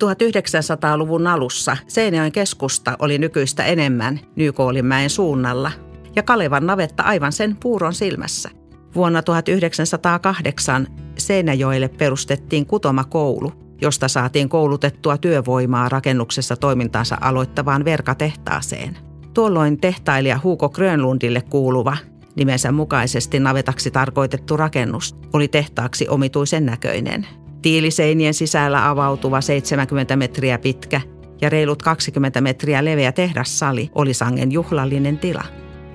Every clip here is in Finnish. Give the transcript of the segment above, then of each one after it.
1900-luvun alussa Seinäjoen keskusta oli nykyistä enemmän Nykoolinmäen suunnalla ja Kalevan navetta aivan sen puuron silmässä. Vuonna 1908 Seinäjoelle perustettiin kutomakoulu, josta saatiin koulutettua työvoimaa rakennuksessa toimintaansa aloittavaan verkatehtaaseen. Tuolloin tehtailija Hugo Grönlundille kuuluva, nimensä mukaisesti navetaksi tarkoitettu rakennus, oli tehtaaksi omituisen näköinen. Tiiliseinien sisällä avautuva 70 metriä pitkä ja reilut 20 metriä leveä tehdassali oli sangen juhlallinen tila.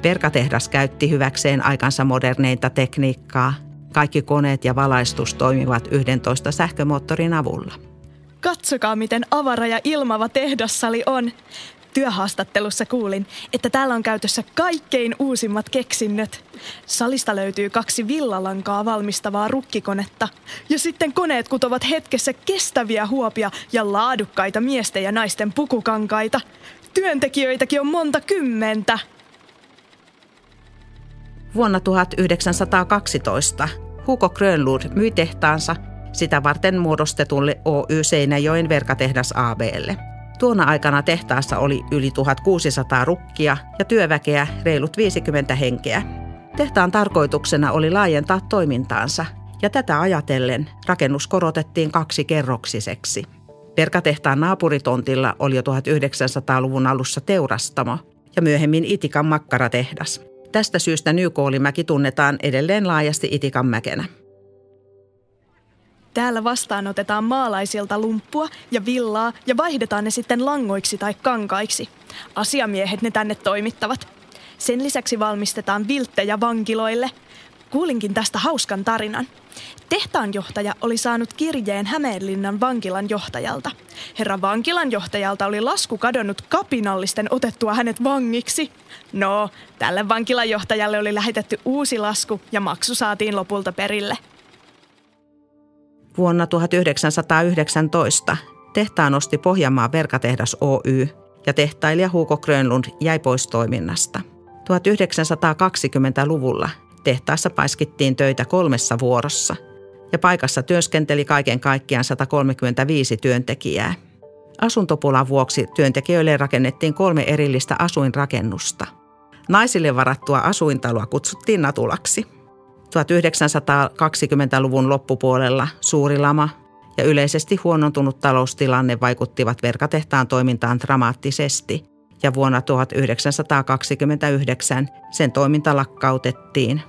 Verkatehdas käytti hyväkseen aikansa moderneinta tekniikkaa. Kaikki koneet ja valaistus toimivat 11 sähkömoottorin avulla. Katsokaa, miten avara ja ilmava tehdassali on. Työhaastattelussa kuulin, että täällä on käytössä kaikkein uusimmat keksinnöt. Salista löytyy 2 villalankaa valmistavaa rukkikonetta. Ja sitten koneet kutovat hetkessä kestäviä huopia ja laadukkaita miesten ja naisten pukukankaita. Työntekijöitäkin on monta kymmentä. Vuonna 1912 Hugo Grönlund myi tehtaansa sitä varten muodostetulle Oy Seinäjoen verkatehdas AB:lle. Tuona aikana tehtaassa oli yli 1600 rukkia ja työväkeä reilut 50 henkeä. Tehtaan tarkoituksena oli laajentaa toimintaansa ja tätä ajatellen rakennus korotettiin 2-kerroksiseksi. Verkatehtaan naapuritontilla oli jo 1900-luvun alussa teurastamo ja myöhemmin Itikan makkaratehdas. Tästä syystä Nykoolinmäki tunnetaan edelleen laajasti Itikanmäkenä. Täällä vastaanotetaan maalaisilta lumppua ja villaa ja vaihdetaan ne sitten langoiksi tai kankaiksi. Asiamiehet ne tänne toimittavat. Sen lisäksi valmistetaan vilttejä vankiloille. Kuulinkin tästä hauskan tarinan. Tehtaanjohtaja oli saanut kirjeen Hämeenlinnan vankilan johtajalta. Herra vankilan johtajalta oli lasku kadonnut kapinallisten otettua hänet vangiksi. No, tälle vankilan johtajalle oli lähetetty uusi lasku ja maksu saatiin lopulta perille. Vuonna 1919 tehtaan osti Pohjanmaan verkatehdas Oy ja tehtailija Hugo Grönlund jäi pois toiminnasta. 1920-luvulla tehtaassa paiskittiin töitä 3 vuorossa ja paikassa työskenteli kaiken kaikkiaan 135 työntekijää. Asuntopulan vuoksi työntekijöille rakennettiin 3 erillistä asuinrakennusta. Naisille varattua asuintaloa kutsuttiin Natulaksi. 1920-luvun loppupuolella suuri lama ja yleisesti huonontunut taloustilanne vaikuttivat verkatehtaan toimintaan dramaattisesti ja vuonna 1929 sen toiminta lakkautettiin.